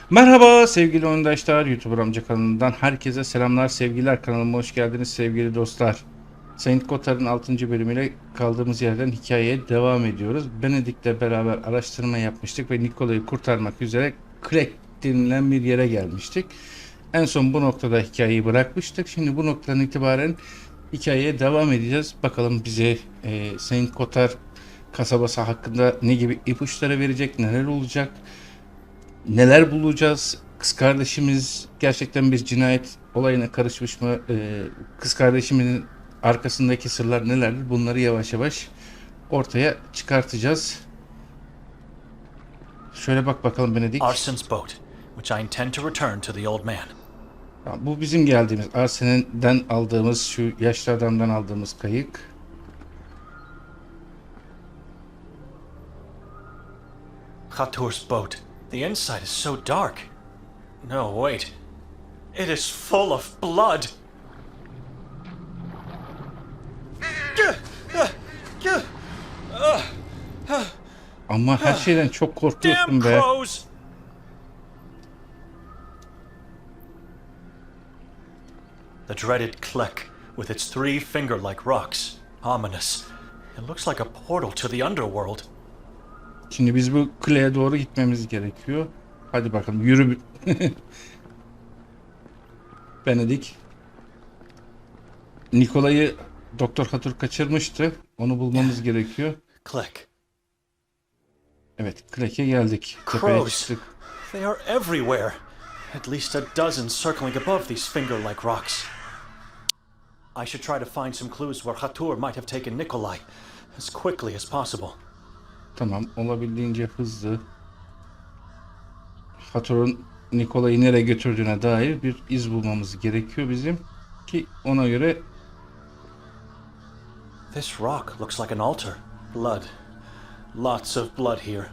Merhaba sevgili oyundaşlar, YouTube amca kanalından herkese selamlar, sevgiler. Kanalıma hoş geldiniz sevgili dostlar. Sveti Kotar'ın 6. bölümüyle kaldığımız yerden hikayeye devam ediyoruz. Benedek'le beraber araştırma yapmıştık ve Nikolay'ı kurtarmak üzere Crack denilen bir yere gelmiştik. En son bu noktada hikayeyi bırakmıştık. Şimdi bu noktadan itibaren hikayeye devam edeceğiz. Bakalım bize Sveti Kotar kasabası hakkında ne gibi ipuçları verecek, neler olacak? Neler bulacağız? Kız kardeşimiz gerçekten bir cinayet olayına karışmış mı? Kız kardeşimin arkasındaki sırlar nelerdir? Bunları yavaş yavaş ortaya çıkartacağız. Şöyle bak bakalım Benedek. Arsen's boat, which I intend to return to the old man. Bu bizim geldiğimiz Arsen'den aldığımız, şu yaşlı adamdan aldığımız kayık. Khatur's boat. The inside is so dark. No, wait. It is full of blood. Ama her şeyden çok korkuyorsun Damn be. crows! The dreaded click, with its 3 finger-like rocks. Ominous. It looks like a portal to the underworld. Şimdi biz bu kuleye doğru gitmemiz gerekiyor. Hadi bakalım yürü. Benedek. Nikolay'ı Doktor Hatur kaçırmıştı. Onu bulmamız gerekiyor. Click. Evet, Crack'e geldik. Tepeye Crows. çıktık. They are everywhere. At least a dozen circling above these finger-like rocks. I should try to find some clues where Khatur might have taken Nikolay as quickly as possible. Tamam, olabildiğince hızlı. Hatur'un Nikolay'ı nereye götürdüğüne dair bir iz bulmamız gerekiyor bizim. Ki ona göre... This rock looks like an altar. Blood. Lots of blood here.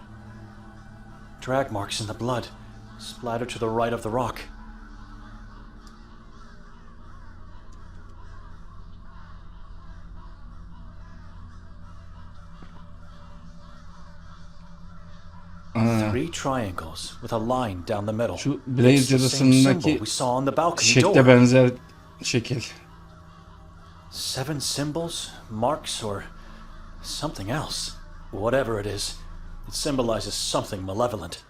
Drag marks in the blood, splattered to the right of the rock. Three triangles with a line down the middle. Şu It's Blaze the same symbol Cadası'ndaki we saw on the balcony şekle door. benzer şekil. 7 symbols, marks, or something else. Whatever it is, it symbolizes something malevolent.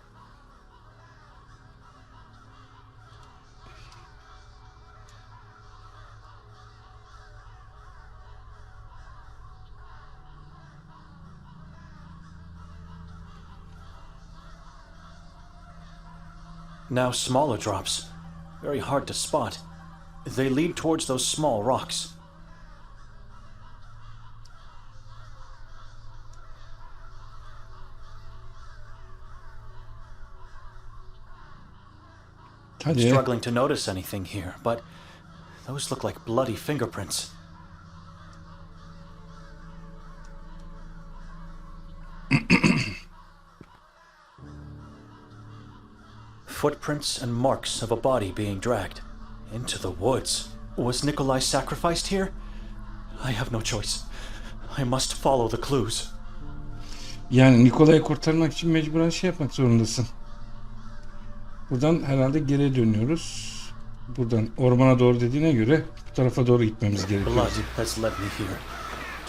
Now smaller drops, very hard to spot. They lead towards those small rocks. I'm Hadi. struggling to notice anything here, but those look like bloody fingerprints. Footprints and marks of a body being dragged into the woods. Was Nikolay sacrificed here? I have no choice. I must follow the clues. Yani Nikolay'ı kurtarmak için mecburen şey yapmak zorundasın. Buradan herhalde geri dönüyoruz. Buradan ormana doğru dediğine göre bu tarafa doğru gitmemiz gerekiyor. Blood has led me here,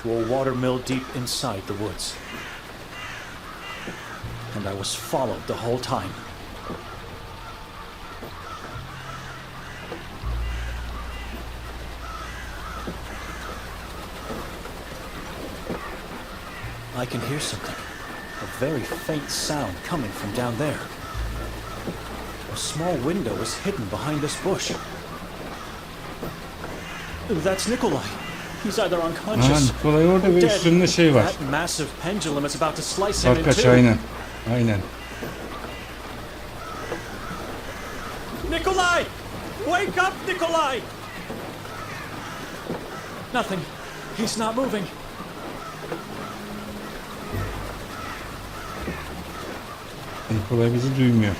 to a watermill deep inside the woods. And I was followed the whole time. I can hear something. A very faint sound coming from down there. A small window is hidden behind this bush. That's Nikolay. He's either unconscious Nikolay orada or ve dead. üstünde şey var. That massive pendulum is about to slice him in Sarkaç two. aynen. Aynen. Nikolay! Wake up, Nikolay! Nothing. He's not moving. Nikolay bizi duymuyor.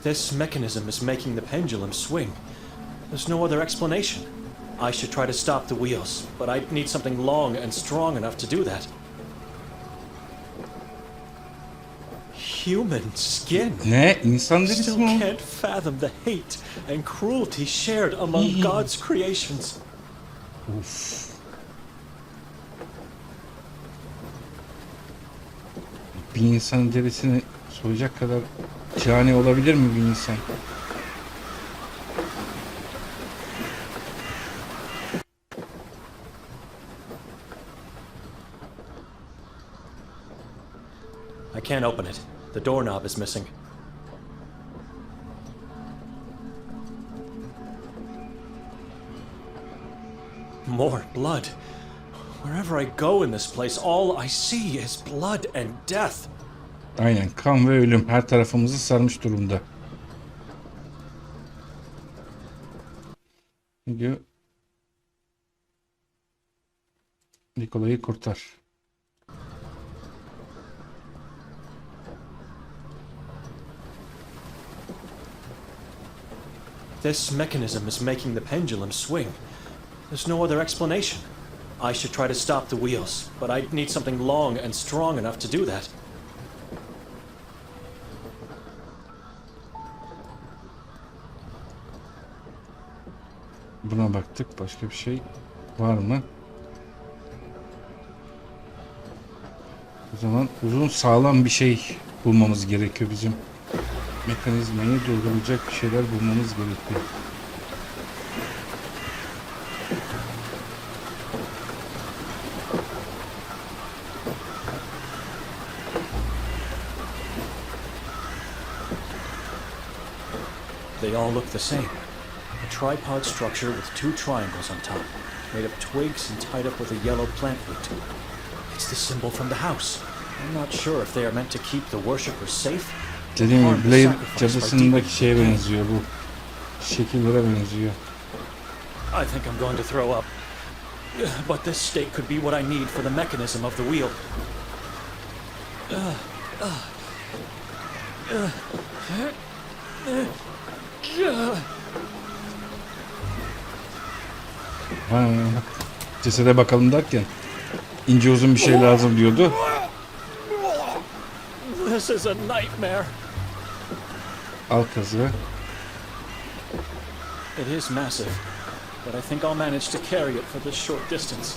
This mechanism is making the pendulum swing. There's no other explanation. I should try to stop the wheels, but I need something long and strong enough to do that. Human skin. Ne? İnsan derisi Still mi o? can't fathom the hate and cruelty shared among God's creations. Of. Bir insanın derisini soyacak kadar cani olabilir mi bir insan? I can't open it. The doorknob is missing. More blood. Wherever I go in this place, all I see is blood and death. Aynen, kan ve ölüm her tarafımızı sarmış durumda. Ne diyor? Nikolay'ı kurtar. This mechanism is making the pendulum swing. There's no other explanation. I should try to stop the wheels, but I need something long and strong enough to do that. Buna baktık. Başka bir şey var mı? O zaman uzun sağlam bir şey bulmamız gerekiyor bizim. Mekanizmayı durduracak bir şeyler bulmamız gerekiyor. They all look the same. A tripod structure with two triangles on top, made of twigs and tied up with a yellow plant root. It's the symbol from the house. I'm not sure if they are meant to keep the worshippers safe. Dediğim gibi Blair cadısındaki şeye benziyor bu. Şekillere benziyor. I think I'm going to throw up. But this state could be what I need for the mechanism of the wheel. Ha, cesede bakalım derken ince uzun bir şey lazım diyordu. This is a nightmare. Al kazı. It is massive, but I think I'll manage to carry it for this short distance.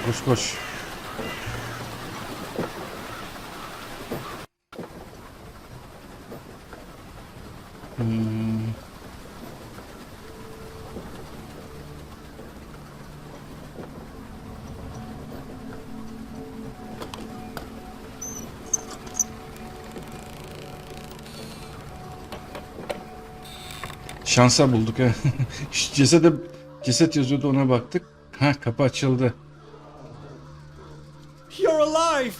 Koş koş. Şansa bulduk ha. Şu ceset yazıyordu, ona baktık. Ha, kapı açıldı. You're alive!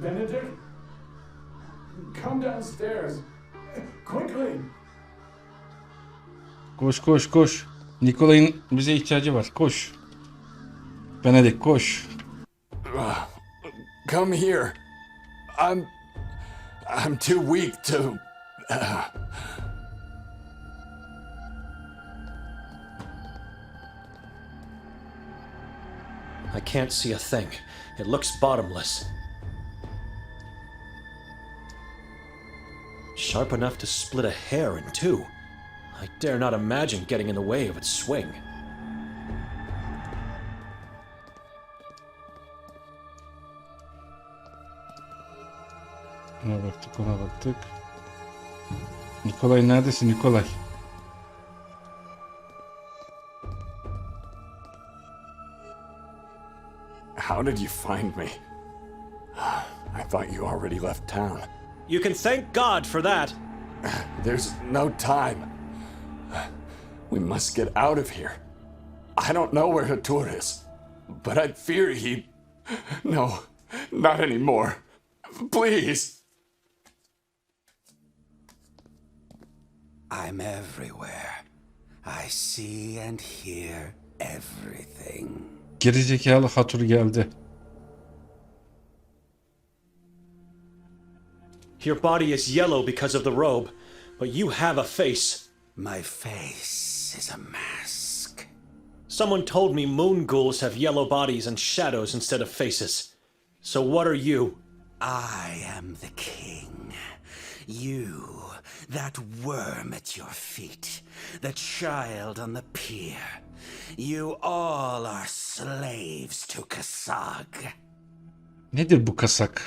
Benedek, come downstairs. Quickly. Koş koş koş. Nikolay'ın bize ihtiyacı var. Koş. Benedek koş. Come here. I'm too weak to. I can't see a thing. It looks bottomless. Sharp enough to split a hair in two. I dare not imagine getting in the way of its swing. Ona baktık, ona baktık. Nikolay neredesin Nikolay? How did you find me? I thought you already left town. You can thank God for that. There's no time. We must get out of here. I don't know where Hatur is, but I fear he. No, not anymore. Please. I'm everywhere. I see and hear everything. Gerizekalı Hatur geldi. Your body is yellow because of the robe, but you have a face. My face is a mask. Someone told me moon ghouls have yellow bodies and shadows instead of faces. So what are you? I am the king. You, that worm at your feet, the child on the pier. You all are slaves to Kasag. Nedir bu kasak?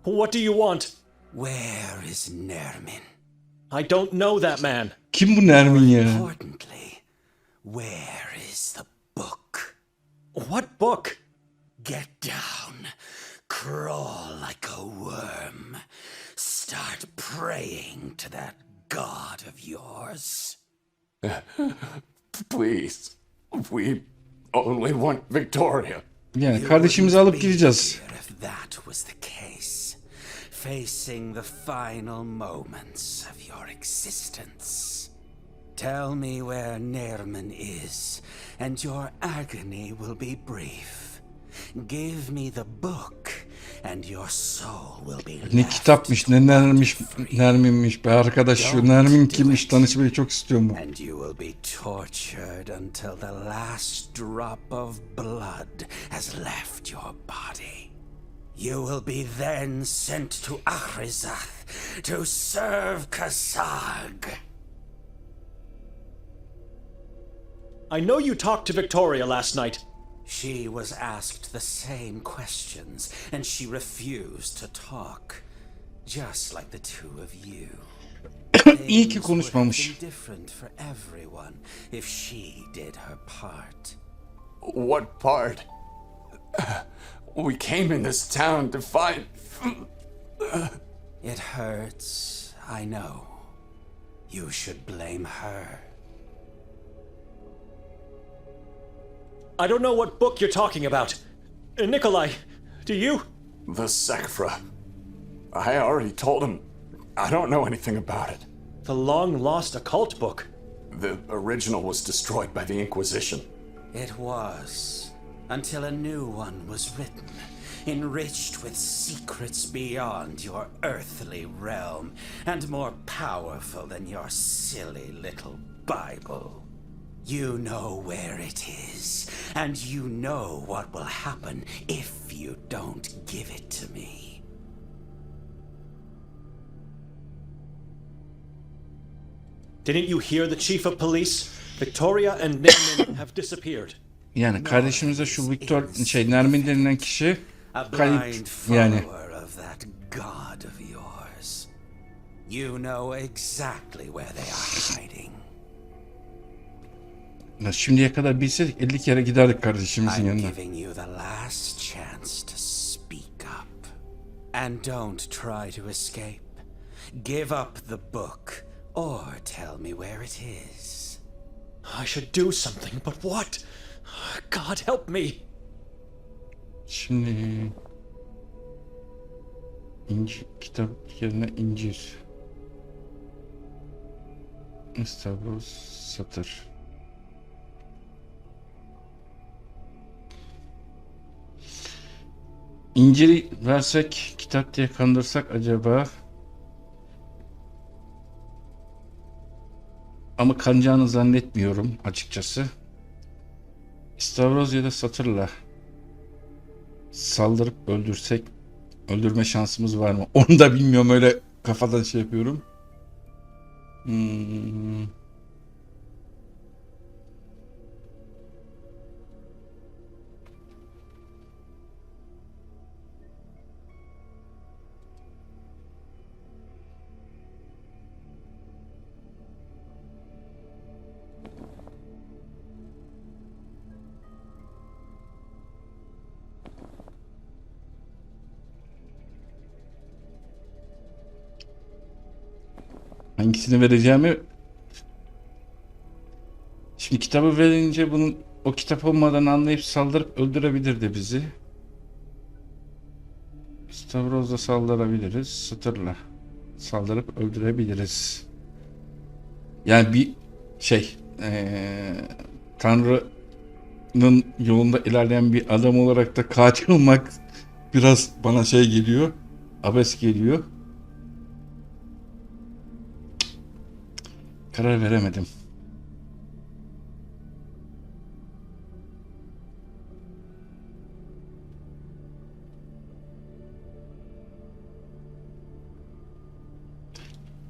What do you want? Where is Nermin? I don't know that man. Kim bu Nermin ya? Importantly, where is the book? What book? Get down. Crawl like a worm. Start praying to that god of yours. Please. We only want Victoria. Yani kardeşimizi alıp gideceğiz. If that was the case, facing the final moments of your existence. Tell me where Nerman is, and your agony will be brief. Give me the book, and your soul will be Ne left kitapmış, to ne Nermin'miş, wonder free. Nermin'miş be arkadaş, şu Nermin kimmiş, tanışmayı çok istiyorum bu. And you will be tortured until the last drop of blood has left your body. You will be then sent to Ahrizath to serve Kasag. I know you talked to Victoria last night. She was asked the same questions, and she refused to talk, just like the two of you. İyi ki Things would have konuşmamış. been different for everyone if she did her part. What part? We came in this town to find... It hurts, I know. You should blame her. I don't know what book you're talking about. Nikolay, do you? The Sekfra. I already told him. I don't know anything about it. The long-lost occult book. The original was destroyed by the Inquisition. It was, until a new one was written, enriched with secrets beyond your earthly realm, and more powerful than your silly little Bible. You know where it is, and you know what will happen if you don't give it to me. Didn't you hear the chief of police? Victoria and Nermin have disappeared. Yani kardeşimize şu Victor, Nermin denilen kişi A kayıp blind yani. follower of that god of yours. You know exactly where they are hiding. Ya şimdiye kadar bilseydik 50 kere giderdik kardeşimizin I'm yanına. giving you the last chance to speak up. And don't try to escape. Give up the book, or tell me where it is. I should do something, but what? God help me. Şimdi kitap yerine incir. İstavroz satır. İnciri versek, kitap diye kandırsak acaba? Ama kanacağını zannetmiyorum açıkçası. İstavroz ya da satırla saldırıp öldürsek, öldürme şansımız var mı? Onu da bilmiyorum, öyle kafadan şey yapıyorum. Hangisini vereceğimi, şimdi kitabı verince bunun o kitap olmadan anlayıp saldırıp öldürebilirdi bizi. İstavrozla saldırabiliriz, satırla saldırıp öldürebiliriz. Yani bir Tanrı'nın yolunda ilerleyen bir adam olarak da katil olmak biraz bana geliyor. Abes geliyor. Karar veremedim.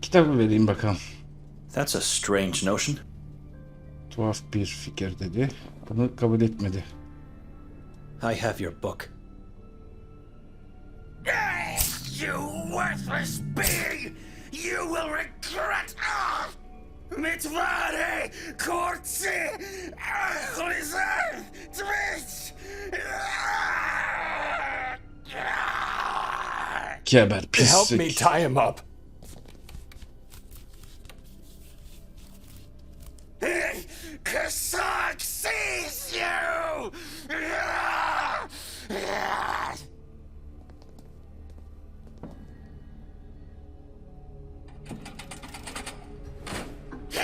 Kitabı vereyim bakalım. That's a strange notion. Tuhaf bir fikir dedi. Bunu kabul etmedi. I have your book. You worthless being! You will regret all! Mitvari, Kortsi, Alizan, Twitch! Geber Help me pislik. tie him up. Kassak sees you!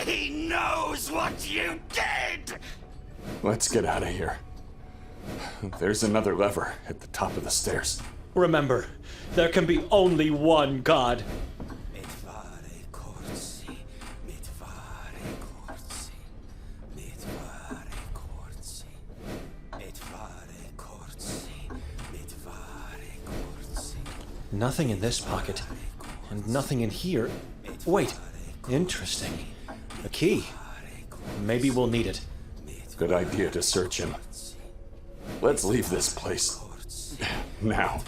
He knows what you did! Let's get out of here. There's another lever at the top of the stairs. Remember, there can be only one God. Mitvari Kortsi, Mitvari Kortsi, Mitvari Kortsi, Mitvari Kortsi, Mitvari Kortsi. Nothing in this pocket, and nothing in here. Wait, interesting. A key. Maybe we'll need it. Good idea to search him. Let's leave this place. Now.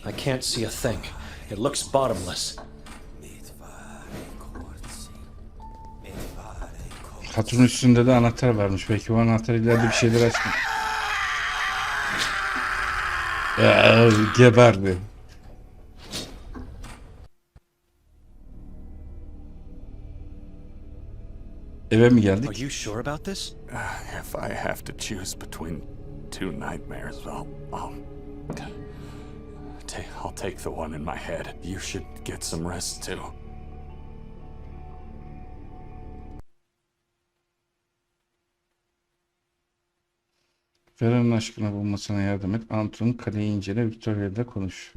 I can't see a thing. It looks bottomless. Hatun üstünde de anahtar varmış. Belki o anahtar ileride bir şeyler açmış. Geberdi. Eve mi Are geldik? you sure about this? If I have to choose between two nightmares, I'll take the one in my head. You should get some rest too. Ferhan'ın aşkına bulmasına yardım et. Anton'un kaleyi incele. Victoria'yla konuş.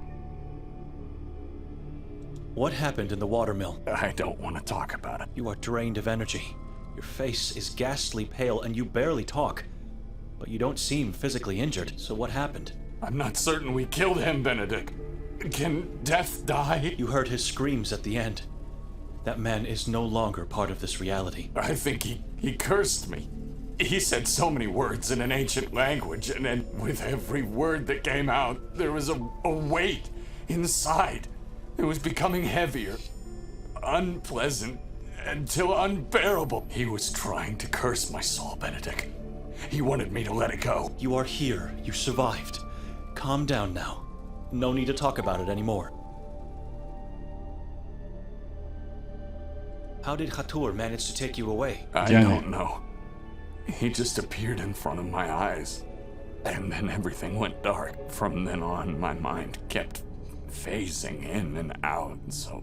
What happened in the watermill? I don't want to talk about it. You are drained of energy. Your face is ghastly pale and you barely talk. But you don't seem physically injured, so what happened? I'm not certain we killed him, Benedek. Can death die? You heard his screams at the end. That man is no longer part of this reality. I think he cursed me. He said so many words in an ancient language, and then with every word that came out, there was a weight inside. It was becoming heavier, unpleasant, until unbearable. He was trying to curse my soul, Benedek. He wanted me to let it go. You are here. You survived. Calm down now. No need to talk about it anymore. How did Hatur manage to take you away? I don't know. He just appeared in front of my eyes. And then everything went dark. From then on, my mind kept phasing in and out, so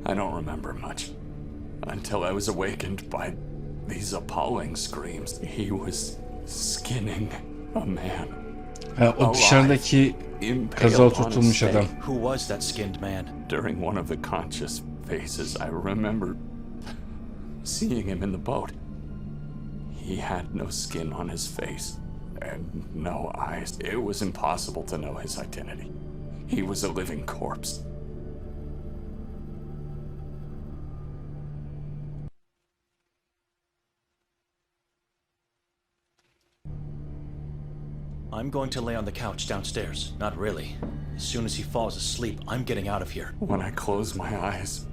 I don't remember much. Until I was awakened by these appalling screams. He was skinning a man. O dışarıdaki kaza tutulmuş adam. Who was that skinned man? During one of the conscious phases, I remember seeing him in the boat. He had no skin on his face and no eyes. It was impossible to know his identity. He was a living corpse. I'm going to lay on the couch downstairs. Not really. As soon as he falls asleep, I'm getting out of here. When I close my eyes,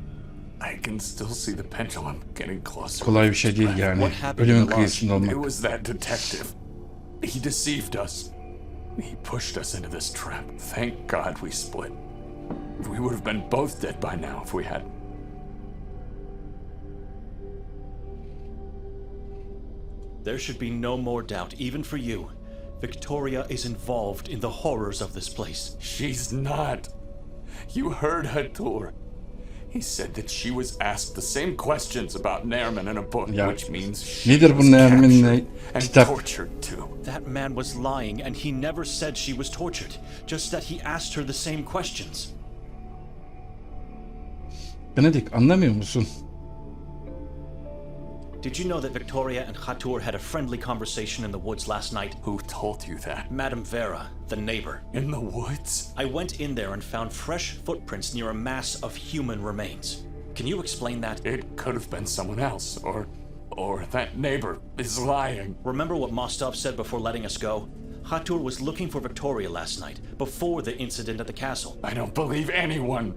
I can still see the pendulum getting closer. Kolay bir şey değil yani. Ölümün kıyısında olmak. It was that detective. He deceived us. He pushed us into this trap. Thank God we split. We would have been both dead by now if we hadn't. There should be no more doubt, even for you. Victoria is involved in the horrors of this place. She's not. You heard Hatur. He said that she was asked the same questions about Nerman in a book, Ya, which means she nedir bu was Nermin'le captured and kitap? tortured too. That man was lying, and he never said she was tortured, just that he asked her the same questions. Benedek, anlamıyor musun? Did you know that Victoria and Hatur had a friendly conversation in the woods last night? Who told you that? Madame Vera, the neighbor. In the woods? I went in there and found fresh footprints near a mass of human remains. Can you explain that? It could have been someone else, or that neighbor is lying. Remember what Mostov said before letting us go? Hatur was looking for Victoria last night, before the incident at the castle. I don't believe anyone.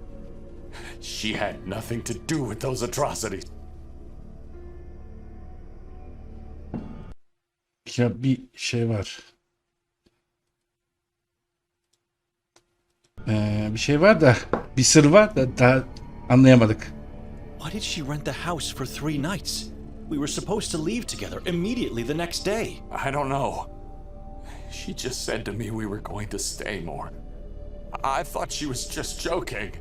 She had nothing to do with those atrocities. Ya bir şey var. Bir şey var da, bir sır var da daha anlayamadık. Why did she rent the house for 3 nights? We were supposed to leave together immediately the next day. I don't know. She just said to me we were going to stay more. I thought she was just joking.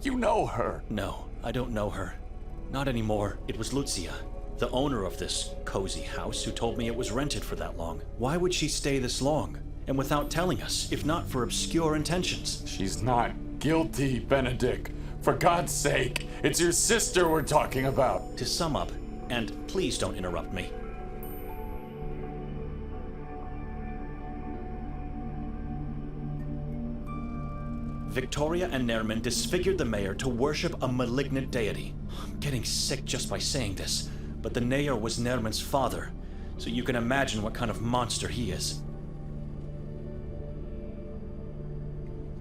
You know her. No, I don't know her. Not anymore. It was Lucia, the owner of this cozy house, who told me it was rented for that long. Why would she stay this long? And without telling us, if not for obscure intentions? She's not guilty, Benedek. For God's sake, it's your sister we're talking about. To sum up, and please don't interrupt me. Victoria and Nerman disfigured the mayor to worship a malignant deity. I'm getting sick just by saying this, but the mayor was Nerman's father, so you can imagine what kind of monster he is.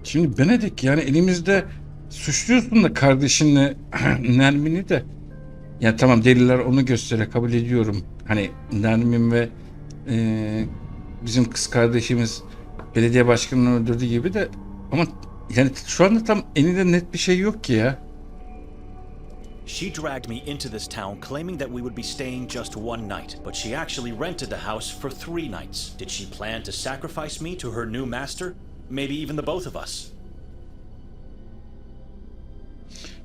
Şimdi Benedek, yani elimizde suçluyorsun da kardeşinle Nermin'i de. Yani tamam, deliller onu gösteriyor, kabul ediyorum. Hani Nermin ve bizim kız kardeşimiz belediye başkanını öldürdüğü gibi de, ama yani şu anda tam elinde net bir şey yok ki ya. She dragged me into this town claiming that we would be staying just 1 night, but she actually rented the house for 3 nights. Did she plan to sacrifice me to her new master? Maybe even the both of us.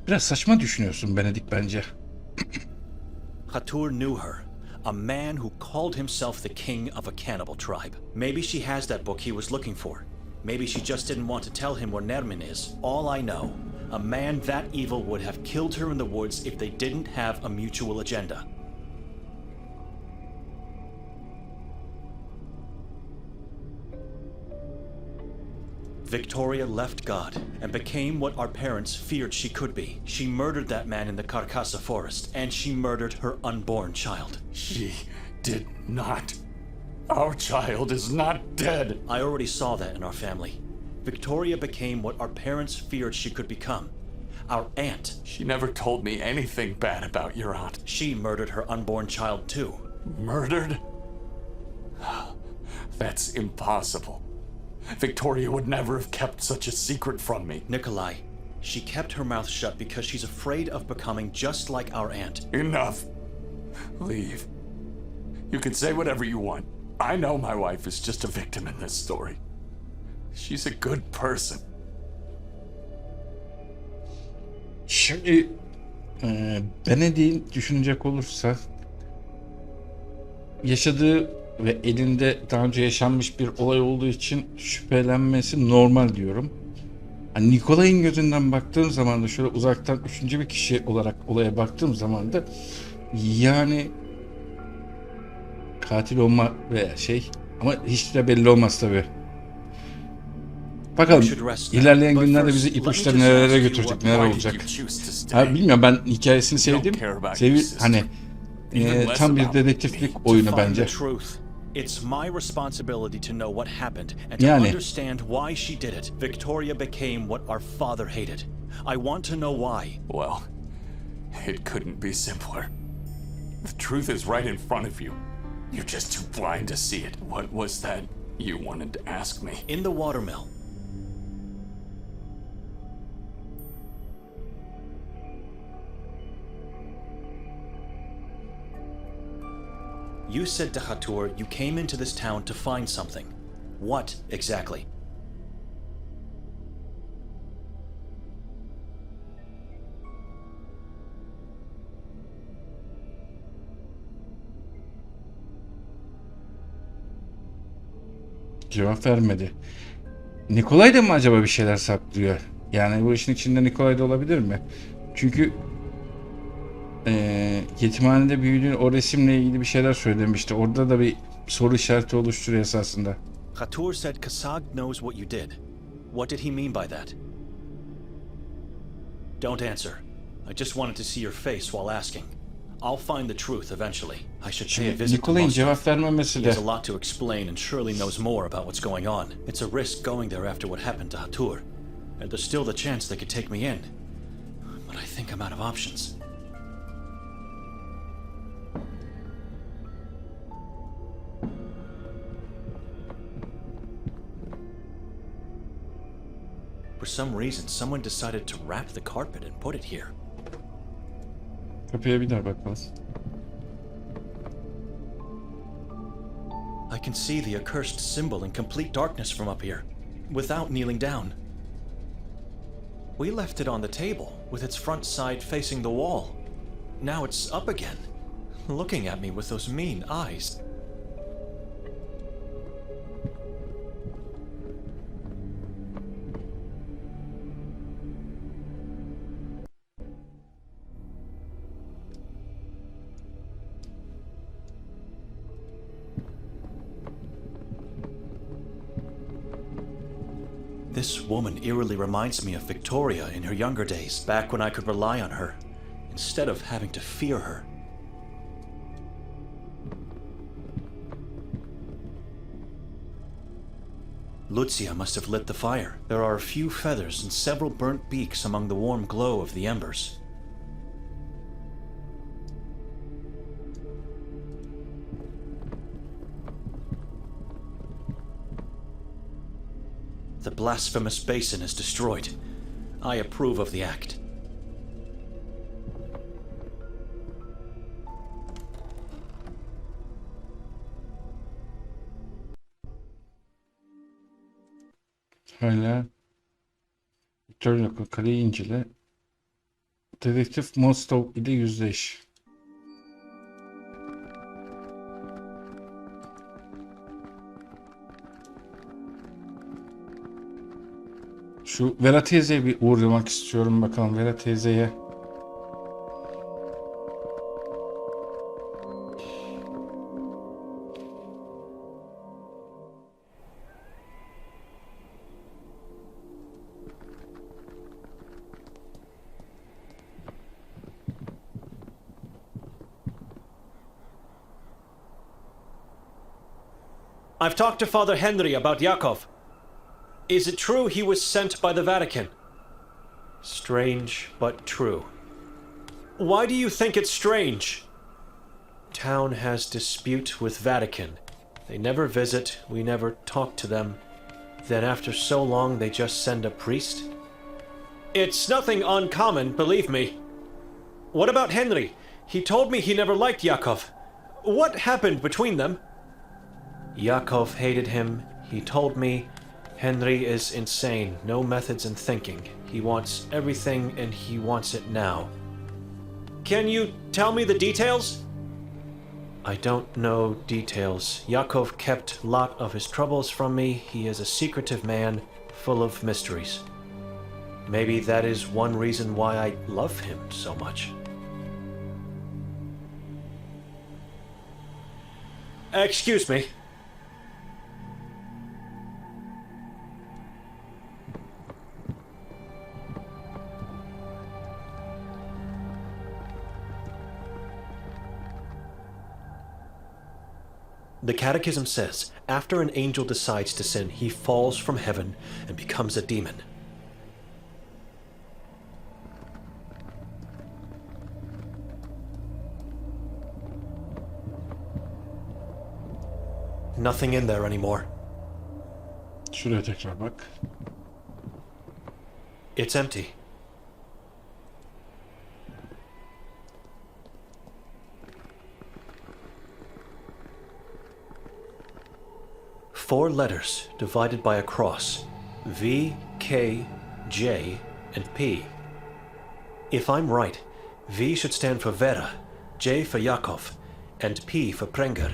Biraz saçma düşünüyorsun Benedek bence. Hatur knew her, a man who called himself the king of a cannibal tribe. Maybe she has that book he was looking for. Maybe she just didn't want to tell him where Nermin is. All I know, a man that evil would have killed her in the woods if they didn't have a mutual agenda. Victoria left God and became what our parents feared she could be. She murdered that man in the Carcassa forest, and she murdered her unborn child. She did not. Our child is not dead. I already saw that in our family. Victoria became what our parents feared she could become. Our aunt. She never told me anything bad about your aunt. She murdered her unborn child too. Murdered? That's impossible. Victoria would never have kept such a secret from me. Nikolay, she kept her mouth shut because she's afraid of becoming just like our aunt. Enough. Leave. You can say whatever you want. I know my wife is just a victim in this story. She's a good person. Şimdi Benedek'in düşünecek olursa, yaşadığı ve elinde daha önce yaşanmış bir olay olduğu için şüphelenmesi normal diyorum. Hani Nikolay'ın gözünden baktığım zaman da, şöyle uzaktan üçüncü bir kişi olarak olaya baktığım zaman da, yani katil olma veya şey, ama hiç de belli olmaz tabii. Bakalım ilerleyen günlerde bizi ipuçları nerelere götürecek, neler olacak. Ha, bilmiyorum, ben hikayesini sevdim. Hani tam bir dedektiflik oyunu bence. It's my responsibility to know what happened and to understand why she did it. Victoria became what our father hated. I want to know why. Well, it couldn't be simpler. The truth is right in front of you. You're just too blind to see it. What was that you wanted to ask me? In the watermill. You said to Hatur you came into this town to find something. What exactly? Cevap vermedi. Nikolay da mı acaba bir şeyler saklıyor? Yani bu işin içinde Nikolay da olabilir mi? Çünkü yetimhanede büyüdüğün o resimle ilgili bir şeyler söylemişti. Orada da bir soru işareti oluşturuyor esasında. Hatur said Kasag knows what you did. What did he mean by that? Don't answer. I just wanted to see your face while asking. I'll find the truth eventually. I should pay a Şimdi visit to Nikolay'ın Moscow. cevap vermemesi He de has a lot to explain and surely knows more about what's going on. It's a risk going there after what happened to Hatur. And there's still the chance they could take me in. But I think I'm out of options. For some reason, someone decided to wrap the carpet and put it here. kapıya bir daha bakalım. I can see the accursed symbol in complete darkness from up here, without kneeling down. We left it on the table, with its front side facing the wall. Now it's up again, looking at me with those mean eyes. This woman eerily reminds me of Victoria in her younger days, back when I could rely on her, instead of having to fear her. Lucia must have lit the fire. There are a few feathers and several burnt beaks among the warm glow of the embers. The blasphemous basin is destroyed. I approve of the act. Hala Victoria kaleyi incele. Dedektif Mostov ile yüzleş. Şu Vera teyzeye bir uğramak istiyorum, bakalım Vera teyzeye. I've talked to Father Henry about Yakov. Is it true he was sent by the Vatican? Strange, but true. Why do you think it's strange? Town has dispute with Vatican. They never visit, we never talk to them. Then after so long they just send a priest? It's nothing uncommon, believe me. What about Henry? He told me he never liked Yakov. What happened between them? Yakov hated him. He told me Henry is insane, no methods in thinking. He wants everything and he wants it now. Can you tell me the details? I don't know details. Yakov kept a lot of his troubles from me. He is a secretive man, full of mysteries. Maybe that is one reason why I love him so much. Excuse me. The Catechism says, after an angel decides to sin, he falls from heaven and becomes a demon. Nothing in there anymore. Şuraya tekrar bak. It's empty. 4 letters divided by a cross. V, K, J, and P. If I'm right, V should stand for Vera, J for Yakov, and P for Prenger.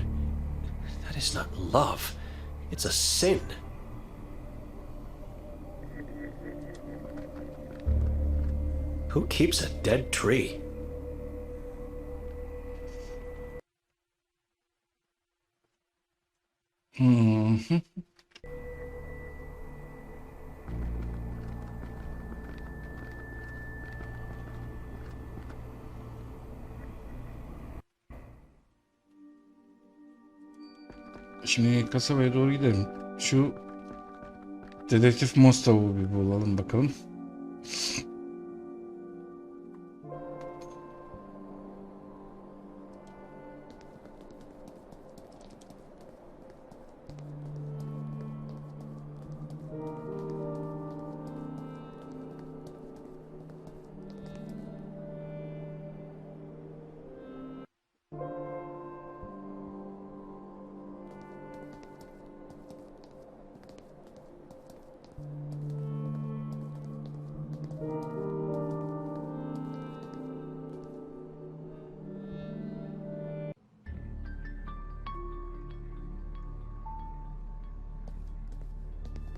That is not love. It's a sin. Who keeps a dead tree? Şimdi kasabaya doğru gidelim. Şu dedektif Mostov'u bir bulalım bakalım.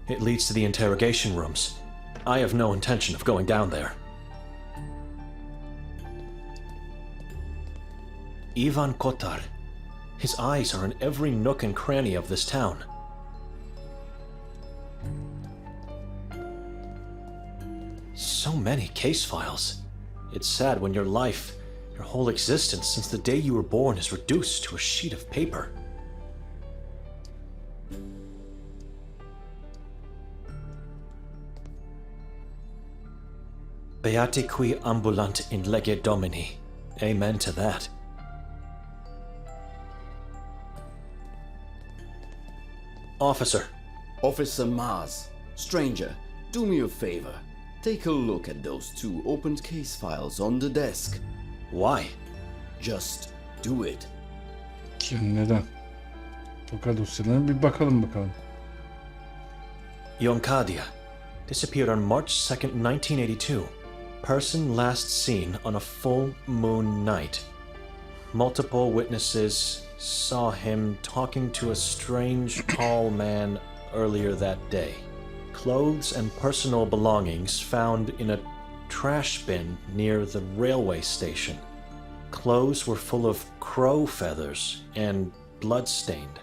It leads to the interrogation rooms. I have no intention of going down there. Ivan Kotar. His eyes are in every nook and cranny of this town. So many case files. It's sad when your life, your whole existence since the day you were born is reduced to a sheet of paper. Beati qui ambulant in lege Domini. Amen to that. Officer. Officer Mars, stranger, do me a favor. Take a look at those 2 opened case files on the desk. Why? Just do it. Kim neden? Toka dosyalarına bir bakalım. Yonkadia. Disappeared on March 2nd, 1982. Person last seen on a full moon night. Multiple witnesses saw him talking to a strange tall man earlier that day. Clothes and personal belongings found in a trash bin near the railway station. Clothes were full of crow feathers and blood-stained.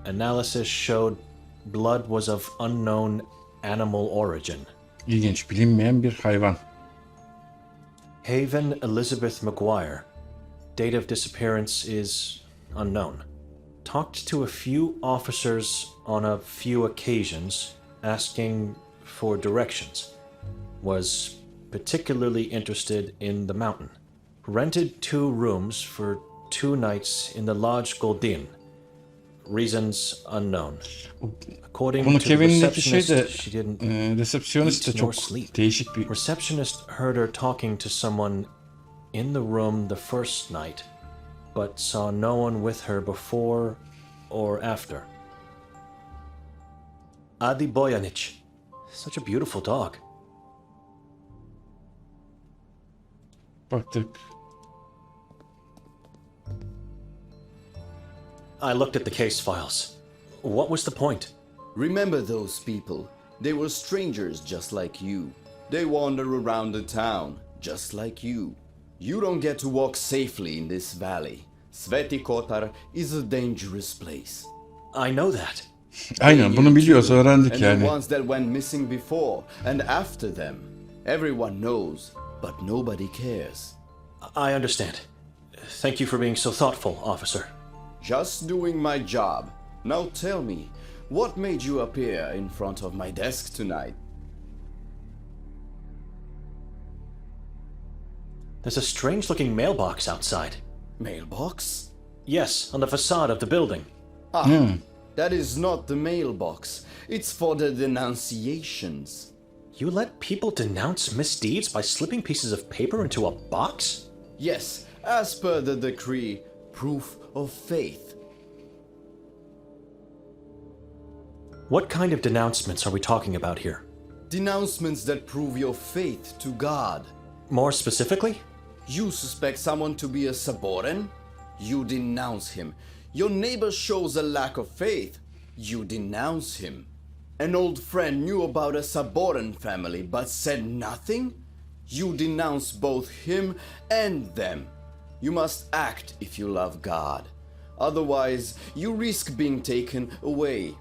Analysis showed blood was of unknown animal origin. İlginç, bilinmeyen bir hayvan. Haven Elizabeth McGuire. Date of disappearance is unknown. Talked to a few officers on a few occasions, asking for directions. Was particularly interested in the mountain. Rented 2 rooms for 2 nights in the Lodge Goldin. Reasons unknown. According Bunu to the Kevin'deki şey de receptionist, she didn't resepsiyonist de eat nor çok sleep. değişik bir. Receptionist heard her talking to someone in the room the first night, but saw no one with her before or after. Adi Boyanich. Such a beautiful dog. Baktık. I looked at the case files. What was the point? Remember those people. They were strangers just like you. They wander around the town just like you. You don't get to walk safely in this valley. Sveti Kotar is a dangerous place. I know that. Aynen, bunu biliyoruz, öğrendik And the yani. ones that went missing before and after them. Everyone knows, but nobody cares. I understand. Thank you for being so thoughtful, officer. Just doing my job. Now tell me, what made you appear in front of my desk tonight? There's a strange-looking mailbox outside. Mailbox? Yes, on the facade of the building. That is not the mailbox. It's for the denunciations. You let people denounce misdeeds by slipping pieces of paper into a box? Yes, as per the decree, proof of faith. What kind of denouncements are we talking about here? Denouncements that prove your faith to God. More specifically? You suspect someone to be a saboren? You denounce him. Your neighbor shows a lack of faith. You denounce him. An old friend knew about a saboren family but said nothing? You denounce both him and them. You must act if you love God. Otherwise, you risk being taken away.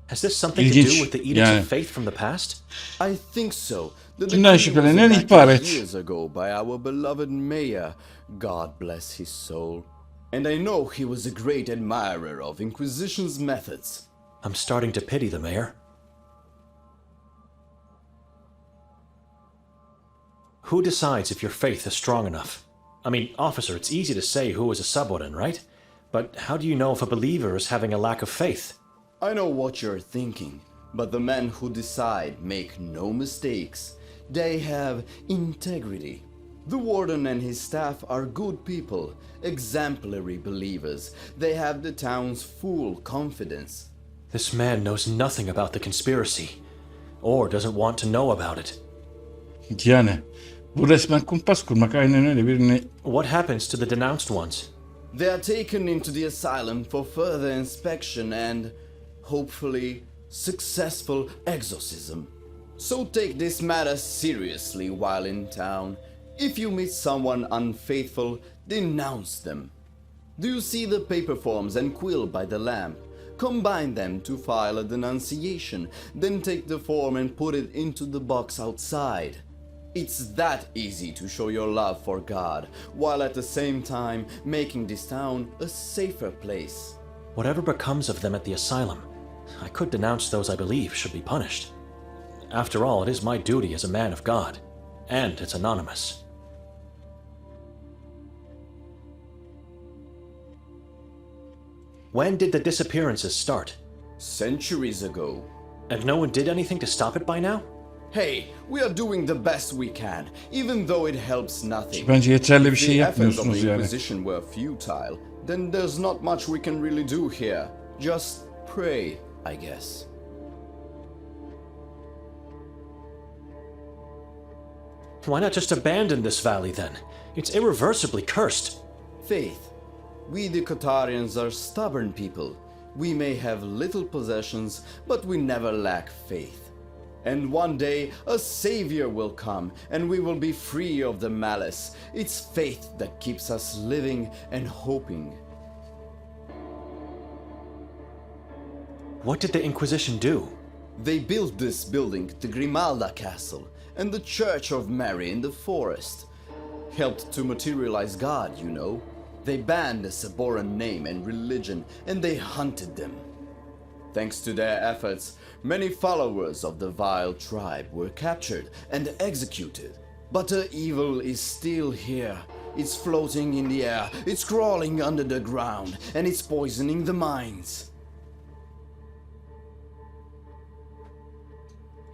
Has this something to İlginç. do with the edicts Yani. of faith from the past? I think so. The Kimden decree şüphelenen was ihbar enacted et. years ago by our beloved mayor. God bless his soul. And I know he was a great admirer of Inquisition's methods. I'm starting to pity the mayor. Who decides if your faith is strong enough? I mean, officer, it's easy to say who is a saboren, right? But how do you know if a believer is having a lack of faith? I know what you're thinking, but the men who decide make no mistakes. They have integrity. The warden and his staff are good people, exemplary believers. They have the town's full confidence. This man knows nothing about the conspiracy, or doesn't want to know about it. Yani bu resmen kumpas kurmak, aynen öyle birini. What happens to the denounced ones? They are taken into the asylum for further inspection and, hopefully, successful exorcism. So take this matter seriously while in town. If you meet someone unfaithful, denounce them. Do you see the paper forms and quill by the lamp? Combine them to file a denunciation, then take the form and put it into the box outside. It's that easy to show your love for God, while at the same time making this town a safer place. Whatever becomes of them at the asylum, I could denounce those I believe should be punished. After all, it is my duty as a man of God, and it's anonymous. When did the disappearances start? Centuries ago. And no one did anything to stop it by now? Hey, we are doing the best we can, even though it helps nothing. Bence yeterli bir şey The efforts of yapmıyorsunuz the yani. Inquisition were futile. Then there's not much we can really do here. Just pray, I guess. Why not just abandon this valley then? It's irreversibly cursed. Faith. We the Kotarians are stubborn people. We may have little possessions, but we never lack faith. And one day a savior will come and we will be free of the malice. It's faith that keeps us living and hoping. What did the Inquisition do? They built this building, the Grimalda Castle, and the Church of Mary in the forest. Helped to materialize God, you know. They banned the Saboran name and religion, and they hunted them. Thanks to their efforts, many followers of the vile tribe were captured and executed. But the evil is still here. It's floating in the air, it's crawling under the ground, and it's poisoning the minds.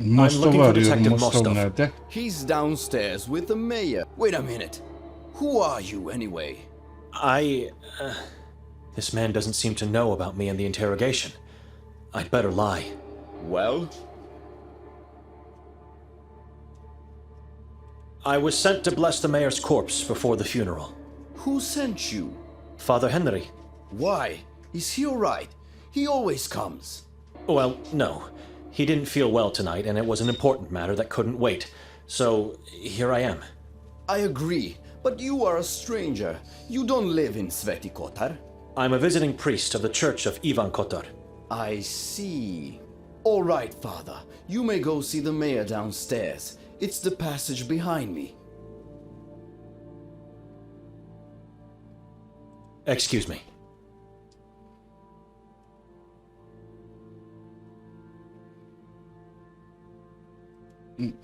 Mostov'u looking for arıyorum. Detective Mostov Mostov. nerede? He's downstairs with the mayor. Wait a minute. Who are you anyway? This man doesn't seem to know about me and the interrogation. I'd better lie. Well, I was sent to bless the mayor's corpse before the funeral. who sent you? Father Henry. Why? Is he alright? He always comes. Well, no. He didn't feel well tonight, and it was an important matter that couldn't wait. So, here I am. I agree, but you are a stranger. You don't live in Sveti Kotar. I'm a visiting priest of the Church of Ivan Kotar. I see. Alright, Father. You may go see the mayor downstairs. It's the passage behind me. Excuse me.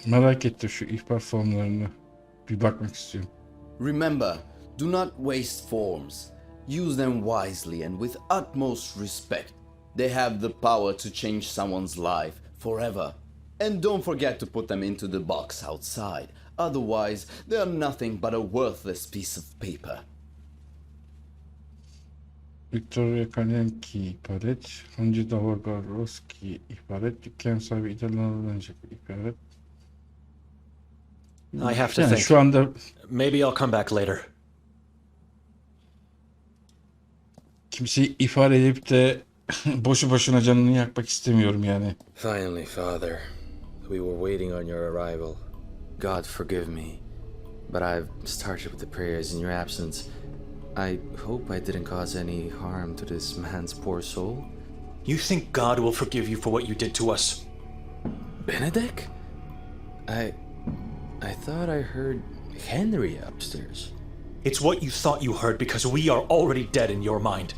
Merak ettim şu ihbar formlarını. Bir bakmak istiyorum. Remember, do not waste forms. Use them wisely and with utmost respect. They have the power to change someone's life forever. And don't forget to put them into the box outside. Otherwise, they are nothing but a worthless piece of paper. Victoria Kalenki ihbaret. Hancı Davargarovski ihbaret. Dükkan sahibi iddialanacak ihbaret. I have to Yani think. şu anda Maybe I'll come back later. kimseyi ifade edip de boşu boşuna canını yakmak istemiyorum yani. Finally, Father. We were waiting on your arrival. God forgive me, but I've started with the prayers in your absence. I hope I didn't cause any harm to this man's poor soul. You think God will forgive you for what you did to us? Benedek? I thought I heard Henry upstairs. It's what you thought you heard because we are already dead in your mind.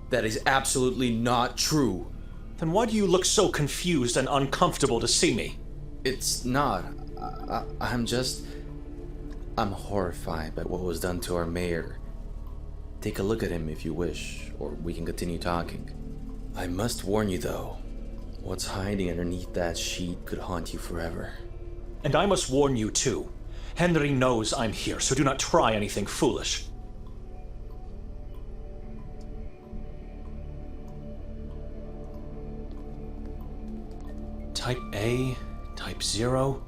That is absolutely not true. Then why do you look so confused and uncomfortable to see me? It's not. I'm horrified by what was done to our mayor. Take a look at him if you wish, or we can continue talking. I must warn you though, what's hiding underneath that sheet could haunt you forever. And I must warn you too. Henry knows I'm here, so do not try anything foolish. Type A, type 0.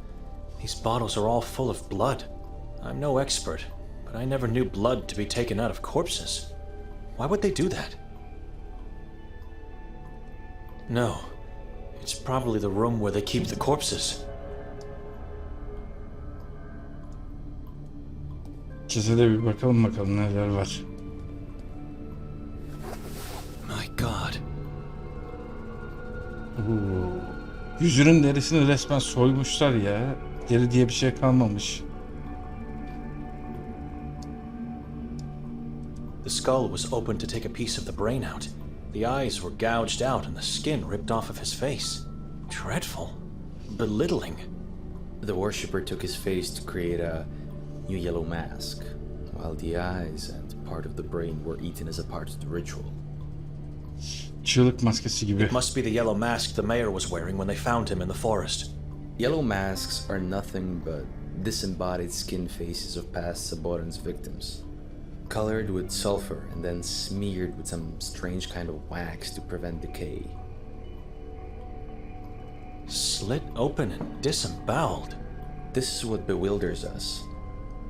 These bottles are all full of blood. I'm no expert, but I never knew blood to be taken out of corpses. Why would they do that? No, it's probably the room where they keep the corpses. Cesede bir bakalım neler var. My God. Oo. Yüzünün derisini resmen soymuşlar ya. Deri diye bir şey kalmamış. The skull was opened to take a piece of the brain out. The eyes were gouged out and the skin ripped off of his face. Dreadful. Belittling. The worshipper took his face to create a new yellow mask, while the eyes and part of the brain were eaten as a part of the ritual. Çığlık maskesi gibi. It must be the yellow mask the mayor was wearing when they found him in the forest. Yellow masks are nothing but disembodied skin faces of past Saboran's victims, colored with sulfur and then smeared with some strange kind of wax to prevent decay. Slit open and disemboweled. This is what bewilders us.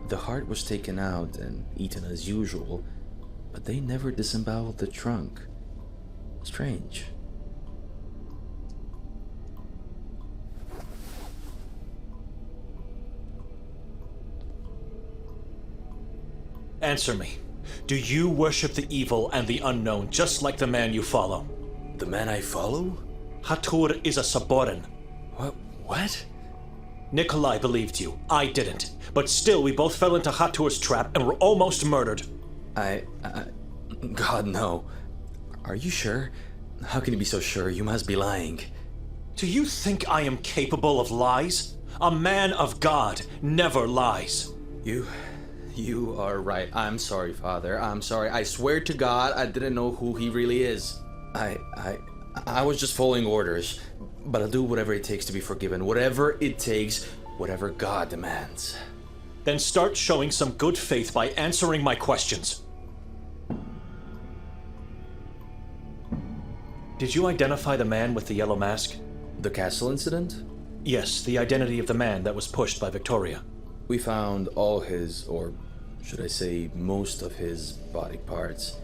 The heart was taken out and eaten as usual, but they never disemboweled the trunk. Strange. Answer me. Do you worship the evil and the unknown just like the man you follow? The man I follow? Hatur is a Saboran. What? Nikolay believed you. I didn't. But still, we both fell into Hatur's trap and were almost murdered. God, no. Are you sure? How can you be so sure? You must be lying. Do you think I am capable of lies? A man of God never lies. You are right. I'm sorry, Father. I'm sorry. I swear to God, I didn't know who he really is. I was just following orders, but I'll do whatever it takes to be forgiven. Whatever it takes, whatever God demands. Then start showing some good faith by answering my questions. Did you identify the man with the yellow mask? The castle incident? Yes, the identity of the man that was pushed by Victoria. We found all his, or should I say most of his, body parts.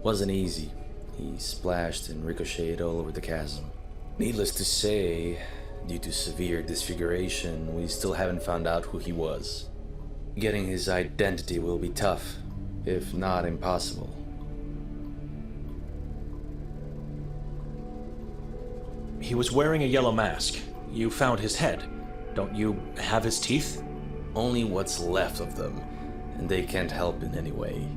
Wasn't easy. He splashed and ricocheted all over the chasm. Needless to say, due to severe disfiguration, we still haven't found out who he was. Getting his identity will be tough, if not impossible. He was wearing a yellow mask. You found his head. Don't you have his teeth? Only what's left of them, and they can't help in any way.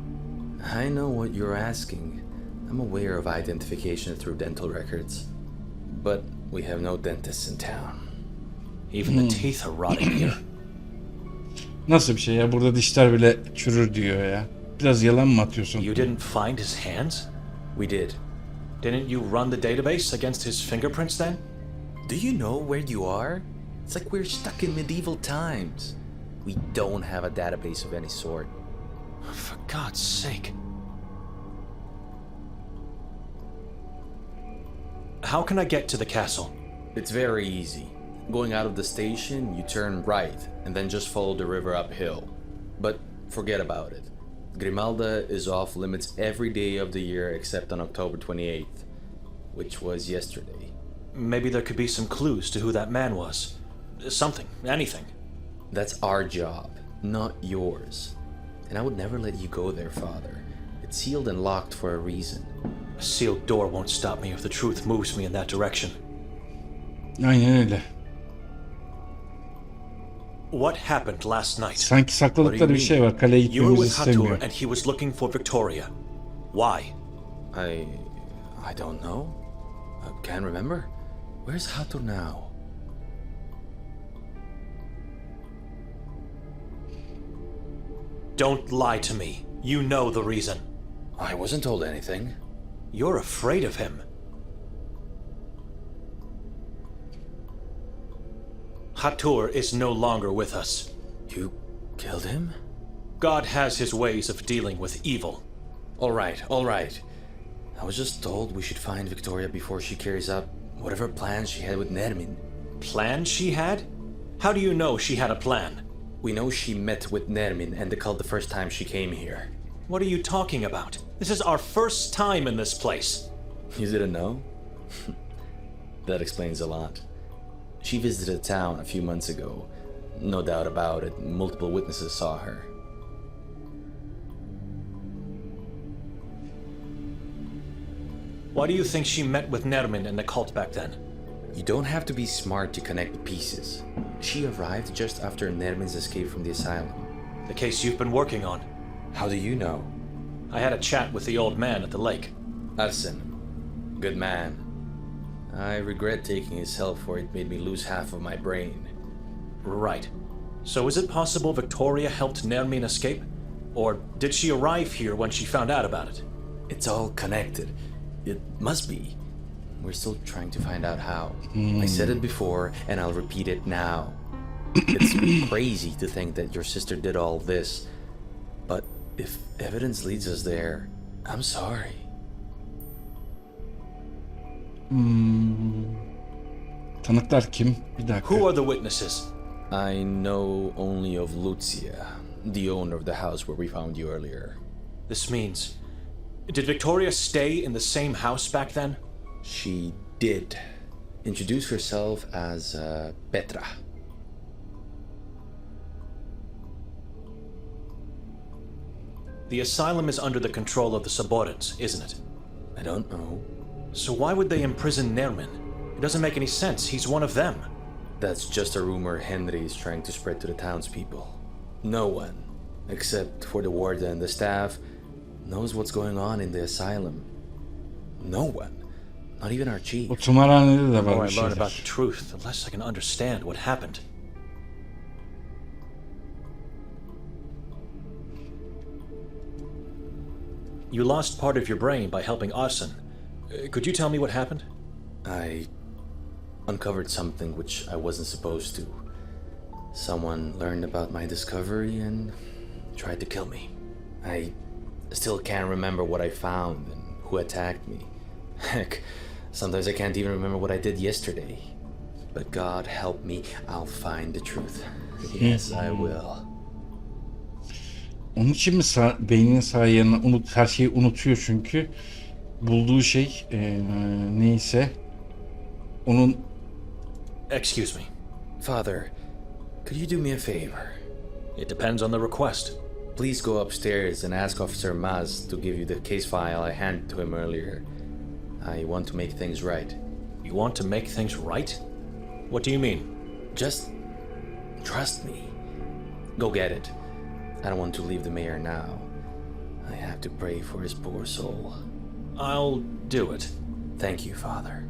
I know what you're asking. I'm aware of identification through dental records, but we have no dentists in town. Even the teeth are rotting here. Nasıl bir şey ya? Burada dişler bile çürür diyor ya. Biraz yalan mı atıyorsun? You didn't find his hands? We did. Didn't you run the database against his fingerprints then? Do you know where you are? It's like we're stuck in medieval times. We don't have a database of any sort. For God's sake. How can I get to the castle? It's very easy. Going out of the station, you turn right, and then just follow the river uphill. But forget about it. Grimalda is off limits every day of the year except on October 28th, which was yesterday. Maybe there could be some clues to who that man was. Something, anything. That's our job, not yours. And I would never let you go there, Father. It's sealed and locked for a reason. A sealed door won't stop me if the truth moves me in that direction. Aynen öyle. What happened last night? Sanki sakladıkları bir şey var. Kaleye You were gitmemizi with Hatur istemiyor. and he was looking for Victoria. Why? I don't know. I can't remember. Where's Hatur now? Don't lie to me. You know the reason. I wasn't told anything. You're afraid of him. Hatur is no longer with us. You killed him? God has his ways of dealing with evil. All right, all right. I was just told we should find Victoria before she carries out whatever plans she had with Nermin. Plan she had? How do you know she had a plan? We know she met with Nermin and the cult the first time she came here. What are you talking about? This is our first time in this place. You didn't know? That explains a lot. She visited town a few months ago. No doubt about it, multiple witnesses saw her. Why do you think she met with Nermin and the cult back then? You don't have to be smart to connect the pieces. She arrived just after Nermin's escape from the asylum. The case you've been working on. How do you know? I had a chat with the old man at the lake. Arsen. Good man. I regret taking his help, for it made me lose half of my brain. Right. So is it possible Victoria helped Nermin escape? Or did she arrive here when she found out about it? It's all connected. It must be. We're still trying to find out how. I said it before, and I'll repeat it now. It's crazy to think that your sister did all this. But if evidence leads us there, I'm sorry. Tanıklar kim? Bir dakika. Who are the witnesses? I know only of Lucia, the owner of the house where we found you earlier. This means... Did Victoria stay in the same house back then? She did. Introduce herself as Petra. The asylum is under the control of the Saborans, isn't it? I don't know. So why would they imprison Nermin? It doesn't make any sense. He's one of them. That's just a rumor Henry is trying to spread to the townspeople. No one, except for the warden and the staff, knows what's going on in the asylum. No one. Not even our chief. O tımarhanede de The var more bir I learn about the şeyler. truth, the less I can understand what happened. You lost part of your brain by helping Arsen. Could you tell me what happened? I uncovered something which I wasn't supposed to. Someone learned about my discovery and tried to kill me. I still can't remember what I found and who attacked me. Heck, sometimes I can't even remember what I did yesterday. But God help me, I'll find the truth. Yes, I will. Onun için mi beyninin sağ yanına her şeyi unutuyor çünkü bulduğu şey neyse onun... Excuse me. Father, could you do me a favor? It depends on the request. Please go upstairs and ask Officer Maz to give you the case file I handed to him earlier. I want to make things right. You want to make things right? What do you mean? Just trust me. Go get it. I don't want to leave the mayor now. I have to pray for his poor soul. I'll do it. Thank you, Father.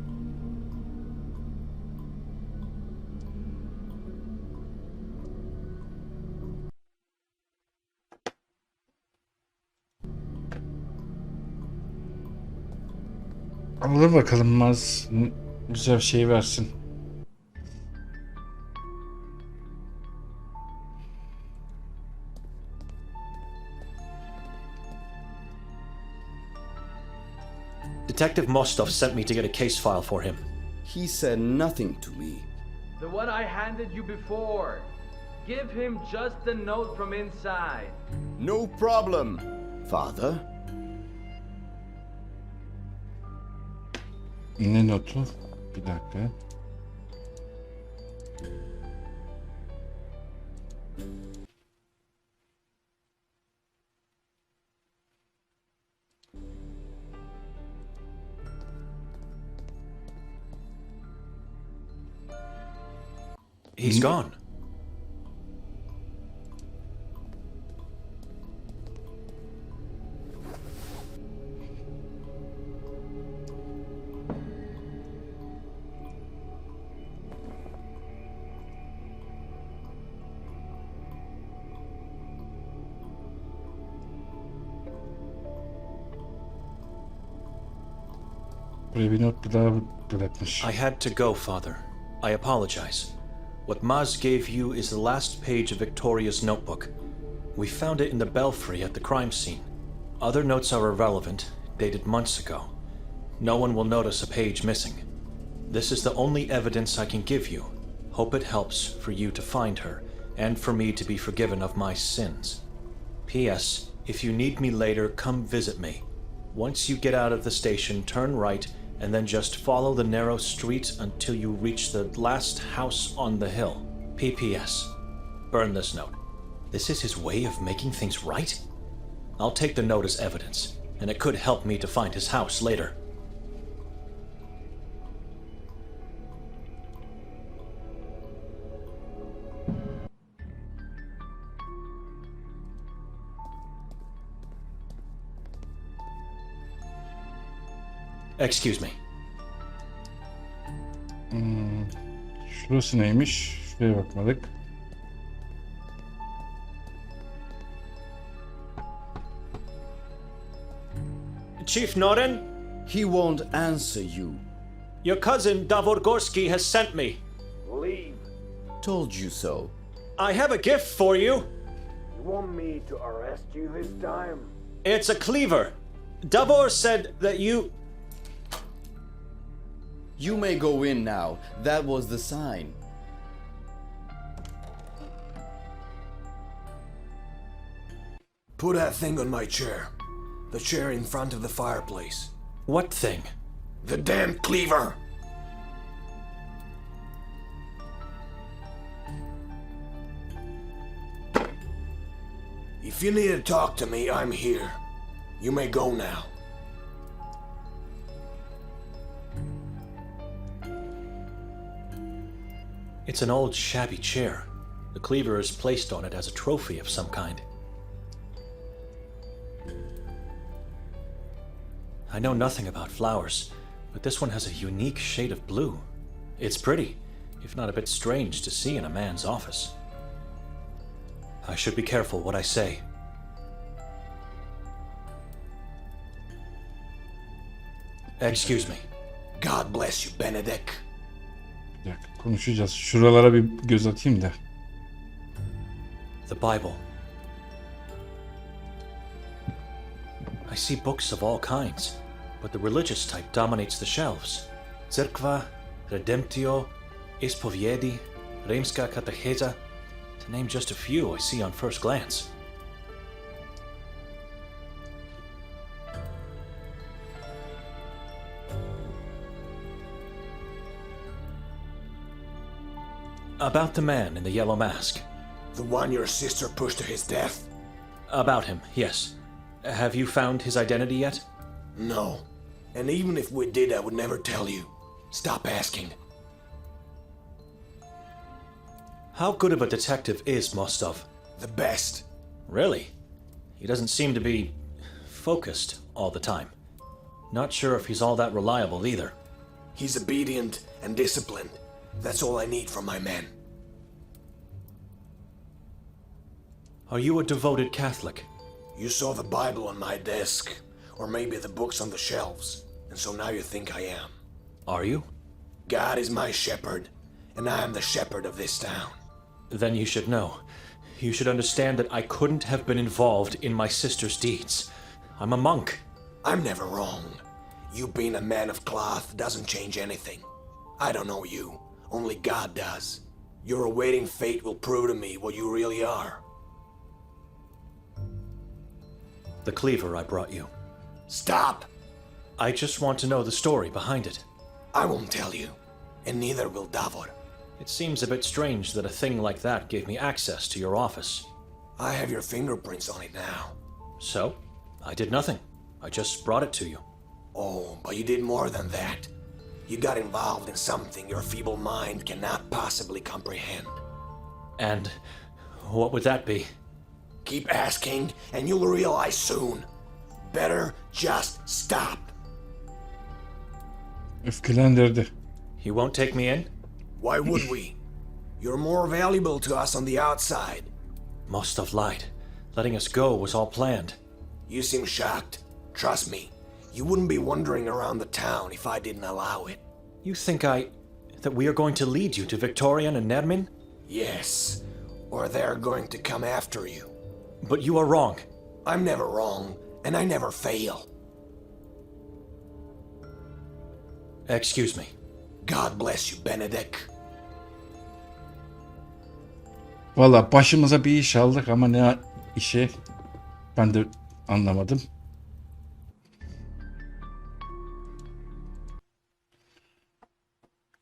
Alır bakalım Maz güzel bir şey versin. Detective Mostov sent me to get a case file for him. He said nothing to me. The one I handed you before. Give him just the note from inside. No problem, Father. Ne notu? Bir dakika. He's gone. Buraya bir not daha bırakmış. I had to go, Father. I apologize. What Maz gave you is the last page of Victoria's notebook. We found it in the belfry at the crime scene. Other notes are irrelevant, dated months ago. No one will notice a page missing. This is the only evidence I can give you. Hope it helps for you to find her, and for me to be forgiven of my sins. P.S. If you need me later, come visit me. Once you get out of the station, turn right, and then just follow the narrow street until you reach the last house on the hill. P.P.S. Burn this note. This is his way of making things right? I'll take the note as evidence, and it could help me to find his house later. Excuse me. Şurası neymiş? Şuraya bakmadık. Chief Noren, He won't answer you. your cousin Davorgorski has sent me. Leave. Told you so. I have a gift for you. You want me to arrest you this time? It's a cleaver. Davor said that you... You may go in now. That was the sign. Put that thing on my chair. The chair in front of the fireplace. What thing? The damn cleaver! If you need to talk to me, I'm here. You may go now. It's an old shabby chair. The cleaver is placed on it as a trophy of some kind. I know nothing about flowers, but this one has a unique shade of blue. It's pretty, if not a bit strange to see in a man's office. I should be careful what I say. Excuse me. God bless you, Benedek. Bir dakika, konuşacağız. Şuralara bir göz atayım da. The Bible. I see books of all kinds, but the religious type dominates the shelves. Cerkva, Redemptio, Ispoviedi, Rimska Katecheza, to name just a few I see on first glance. About the man in the yellow mask. The one your sister pushed to his death? About him, yes. Have you found his identity yet? No. And even if we did, I would never tell you. Stop asking. How good of a detective is Mostov? The best. Really? He doesn't seem to be focused all the time. Not sure if he's all that reliable either. He's obedient and disciplined. That's all I need from my men. Are you a devoted Catholic? You saw the Bible on my desk, or maybe the books on the shelves, and so now you think I am. Are you? God is my shepherd, and I am the shepherd of this town. Then you should know. You should understand that I couldn't have been involved in my sister's deeds. I'm a monk. I'm never wrong. You being a man of cloth doesn't change anything. I don't know you. Only God does. Your awaiting fate will prove to me what you really are. The cleaver I brought you. Stop! I just want to know the story behind it. I won't tell you, and neither will Davor. It seems a bit strange that a thing like that gave me access to your office. I have your fingerprints on it now. So, I did nothing. I just brought it to you. Oh, but you did more than that. You got involved in something your feeble mind cannot possibly comprehend. And what would that be? Keep asking, and you'll realize soon. Better just stop. Öfkelendirdi. You won't take me in? Why would we? You're more valuable to us on the outside. Must have lied. Letting us go was all planned. You seem shocked. Trust me, you wouldn't be wandering around the town if I didn't allow it. You think that we are going to lead you to Victorian and Nermin? Yes, or they're going to come after you. But you are wrong. I'm never wrong, and I never fail. Excuse me. God bless you, Benedek. Valla başımıza bir iş aldık ama ne işi ben de anlamadım.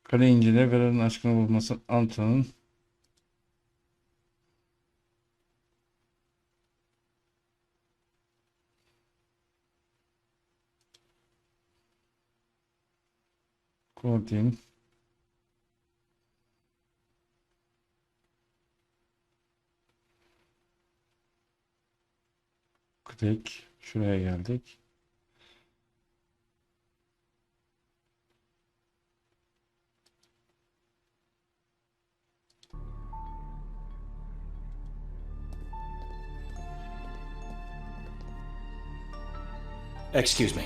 Kale İncil'e Vera'nın aşkını bulması Anton'un Kodin Klik şuraya geldik. Excuse me.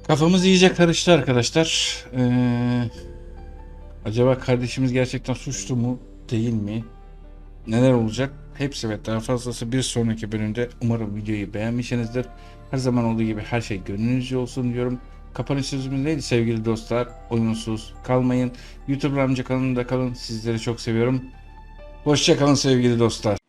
Kafamız iyice karıştı arkadaşlar. Acaba kardeşimiz gerçekten suçlu mu değil mi? Neler olacak? Hepsi ve daha fazlası bir sonraki bölümde. Umarım videoyu beğenmişsinizdir. Her zaman olduğu gibi her şey gönlünüzce olsun diyorum. Kapanış sözümüz neydi sevgili dostlar? Oyunsuz kalmayın. YouTube amca kanalında kalın. Sizleri çok seviyorum. Hoşça kalın sevgili dostlar.